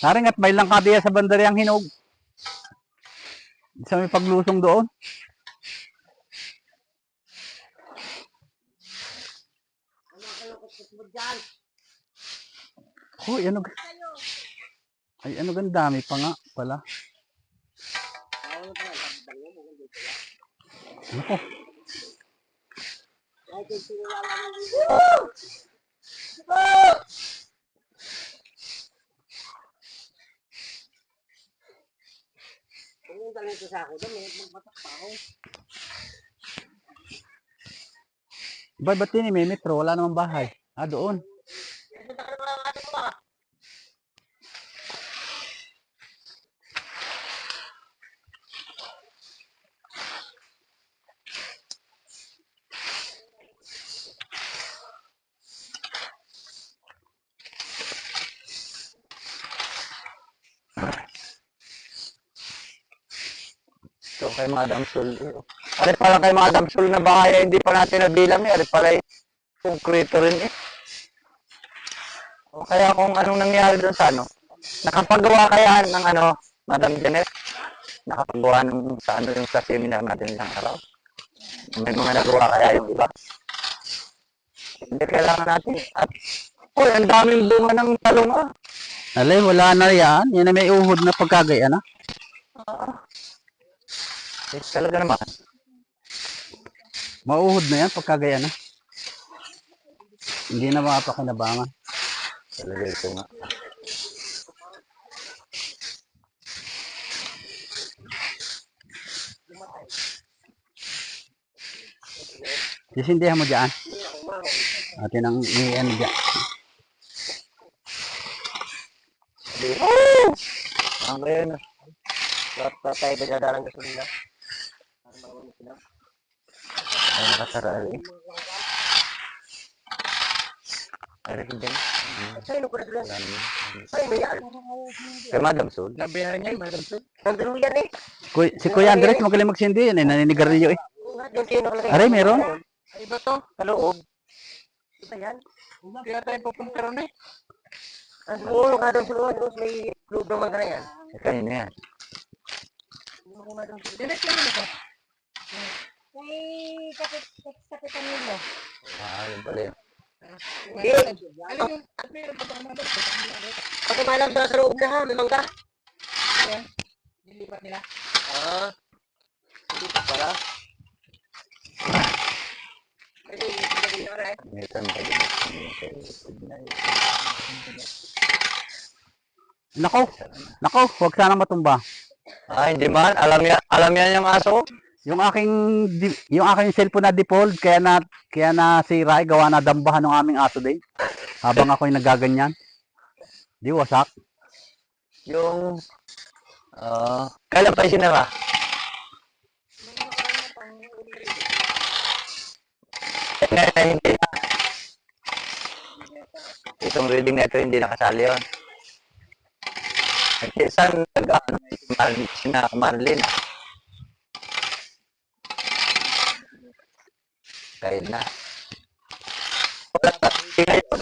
Naring at may lang kadiya sa bandaryang hinog. Sa may paglusong doon. Uy, ano? Ay, ano gandami pa nga pala. Ako. Ba't yun may metro? Wala namang bahay. Ah, doon. So, kay Madam Sul. Ari pala kay Madam Sul na bahay, hindi pa natin nabilang eh. Ari pala konkreto rin eh. O kaya kung anong nangyari doon sa ano, nakapagawa kaya ng ano, Madam Janet? Nakapagawa ng sa ano yung sa seminar natin isang araw? May mga nagawa kaya yung iba? Hindi kailangan natin. At, ang daming bunga ng talong ah. Alay, wala na yan. Yan na may uhod na pagkagaya na. Talaga naman. Mauhod na yan pagkagaya na. Hindi na makapakinabangan. Talaga ito nga. Sisindihan mo dyan. Atin ang ano dyan. Ang ngayon. Lahat na tayo pinadalang gasolina. Ay, nakasara rin. Ay, rin din. Sa'yo ko rin. Sa'yo mo yan. Kay Madam Sul. Nabihan niya, Madam Sul. Nandun yan eh. Si Kuya Andres, magaling magsindi yan eh. Naninigarilyo eh. Aray, meron? Ay, ba to? Kaloob. Iba yan. Kaya tayo pupunta ron eh. Ang siguro nga daw siguro may club naman ka na yan. Kanina yan. Direct lang ito. May kapitan nilo. Yun pala yun. Hindi. Ano yung meron pa ito naman? Pati malam sa loob na ha, may mangga. Ayan. Nilipat nila. Dito pala. Kasi hindi na rin. Minsan pa din. Nako, huwag sana matumba. Hindi man. Alam yan yung aso. Yung aking cellphone na default, kaya na si Rai gawa na dambahan ng aming aso din. Habang ako'y nagaganyan. Di wasak. Yung... kailan pa yung sinara? Hindi na. Itong reading na ito, hindi nakasali yun. Saan nag-ano? Marlin. Kahit na. Wala pa. Ngayon.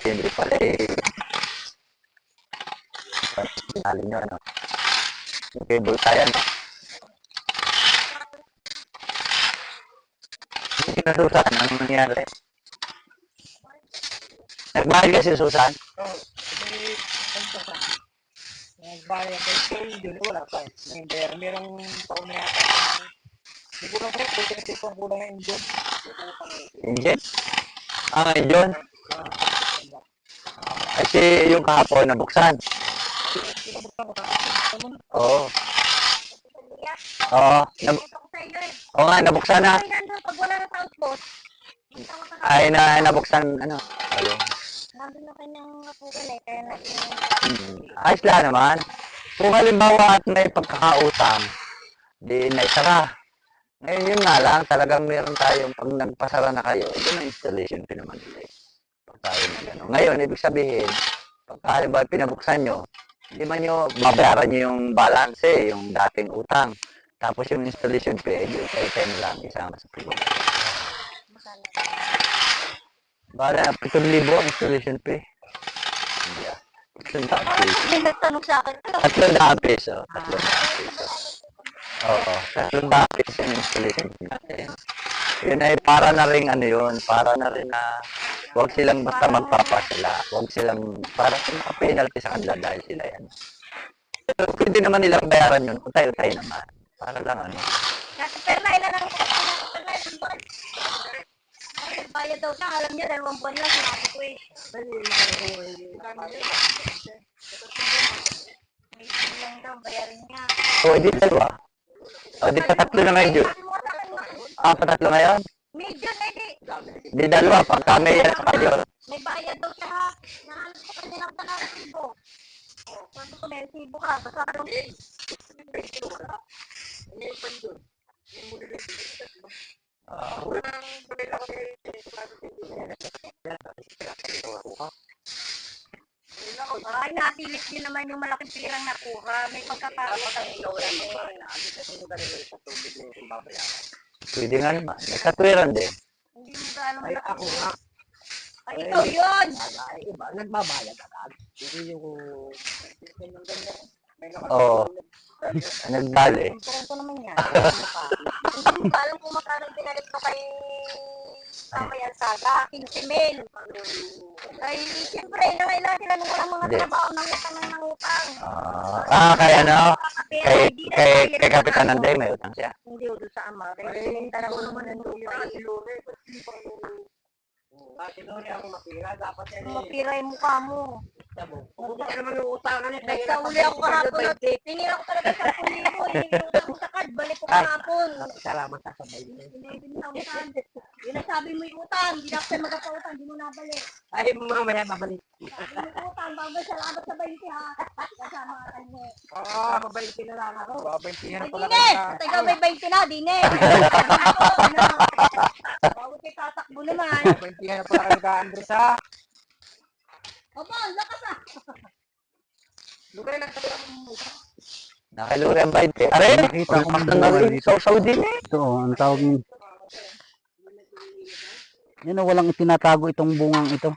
Hindi pala eh. Sali nyo ano. Yung cable kaya no. Hindi na Susan. Anong nangyari? Nagmahal ka si Susan? Nagbayad kay yun, wala pa eh. Merong taon na yata. Hindi ko lang po, kasi kung kulang na Indian. Indian? Indian? Kasi yung kahapon nabuksan. Oo. Oo. Oo nga, nabuksan na. Pag wala na sa outpost. Ay, nabuksan, ano? Ayun. Nandun na kanyang napugal eh. Kaya na Ayos lang naman. Kung halimbawa at may pagkakautang, di naisara. Ngayon yun nga lang, talagang meron tayong pag nagpasara na kayo, yun ang installation fee naman nila. Pag tayo na gano'n. Ngayon, ibig sabihin, pag halimbawa pinabuksan nyo, hindi man nyo, mabayaran nyo yung balance yung dating utang. Tapos yung installation fee, yung kayo na lang isama sa pagod. Bala, 7,000 installation fee. 300 May nagtanong sa akin, 300 peso. 300 peso. Oo, 300 peso yung installation fee natin. Yun ay para na rin ano yun, para na rin na huwag silang basta magpapasala. Huwag silang, para sa penalty sa kanila dahil sila yan. Pero pwede naman nilang bayaran yun kung tayo-tayo naman. Para lang ano. kasi perlay na lang ako. Perlay ng buwan. Bayad daw siya, alam niya, 2 buwan lang, sinabi ko eh. May lang daw, bayarin niya. O, di dalawa. O, di patatlo na ngayon yun. Patatlo ngayon? Medyo na eh. Di dalawa, pagka may yan sa kayo. May bayad daw siya ha. Nahanap ko kasi ng resibo. Sabi ko, may resibo ka. Basta ko, ay, natilit din naman yung malaking pirang nakuha. May pagkakaroon ng Pwede nga naman. May katwiran din. hindi mo gano'ng Ay, ako nga. Ay, ikaw yun! Ay, iba, nagbabayad agad. Hindi yung... Oo. Nagdali. Kurang ko naman yan. Hindi mo pa alam kung magkano pinalit ko kay Mamayan Saga, 15 mil. Ay, siyempre, nangailangan sila nung walang mga Hindi. trabaho ng utang ng utang. Kaya ano? Pero Kay, hindi na kay, bayad kay ng Kapitan ano. Nanday may utang siya. Hindi ko doon sa ama. Kaya sininta na ko naman ang lupa. Kasi doon yung mapira, dapat yan eh. Mapira yung mukha mo. Kung ba naman yung utangan niya, Nagsauli ako kahapon at tingin ako talaga sa 10,000. Hinihintay ko sa card, balik ko kahapon. Salamat sa sabay. 11,000. Yun ang sabi mo yung utang. Hindi na ako magpapautang, hindi mo nabalik. Ay, mamaya babalik. Yung utang, bago salamat sa 20 ha. Kasama ka mo. Oo, mabait na lang ako. Mabait na Ay, pala Dine! ka. Ikaw may 20 na, Dine! Bago kayo tatakbo naman. Mabait na pala kayo ka, Andres ha. Opo, ang lakas ah! Lugay lang sa mo. Nakiluri ang 20. Aray! Nakita ko Pakta ng na bunga rin. dito. Sausaw din eh. Ito, ang tawag ni... Yan o, walang itinatago itong bungang ito.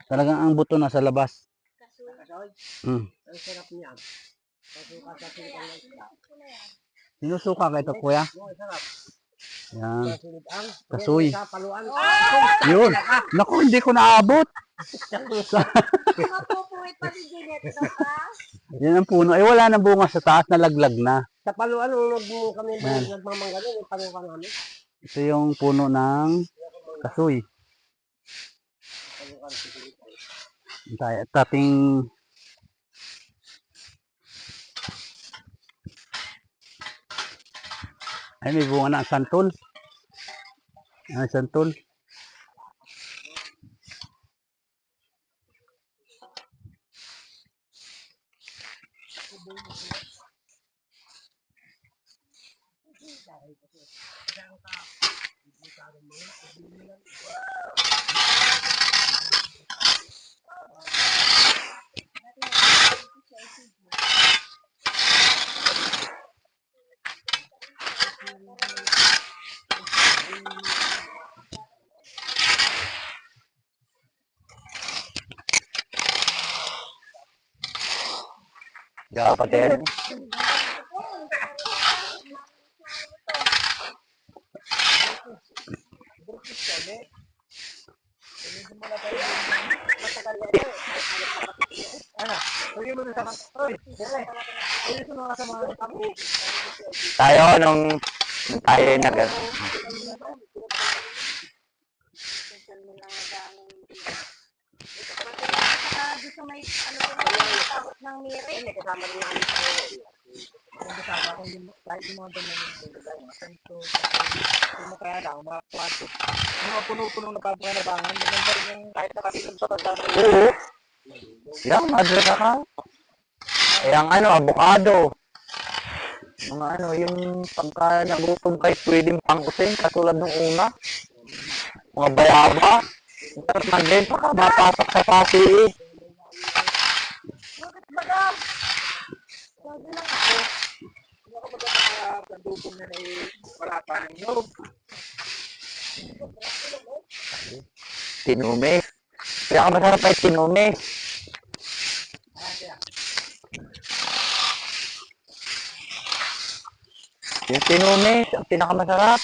Talagang ang buto nasa labas. Hmm. Ang sarap niya. Pasuka sa sinigang ng isda. Sinusuka ka ito, kuya? Oo, sarap. Yan. Sinigang. Kasoy. Sa paluan. Yun. Naku, hindi ko naabot. Mapupuwit pa si Jeanette daw ha? Yan ang puno. Ay, wala na bunga sa taas, nalaglag na. Sa paluan, nung nagbuo kami Yan. nagmamanggalan, yung paluan namin. Ito yung puno ng kasoy. Tayo, at ating ay, may bunga na ang santol. Ang santol. Dapat yan. Ano? Pwede mo na sa Oy, dire. Pwede mo na sa mga kami. Tayo nung tayo nag Saka doon sa may ano ko yung takot ng mire. May kasama rin namin sa kung kasama ko yung kahit yung mga doon yung ganito. Kung makaya lang, mga kwarto. Yung mga puno-puno na papanabangan, maganda rin yung kahit nakatilog sa pagdama. Oo. Yan, madre ka ka. Yang ano, avocado. Mga ano, yung pagka nagutom kayo, pwedeng pang-using, katulad ng una. Mga bayaba. Tapos mandin pa ka, mapasok sa pasi eh. Bakit baga? Sabi lang ako. Hindi ako magkakapagdukong na wala pa ng loob. Tinumis. Kaya ka masarap ay tinumis. Yung tinumis, ang pinakamasarap.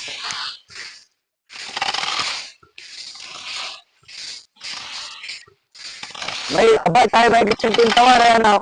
May, abay tayo may gitsin tintawa, ano?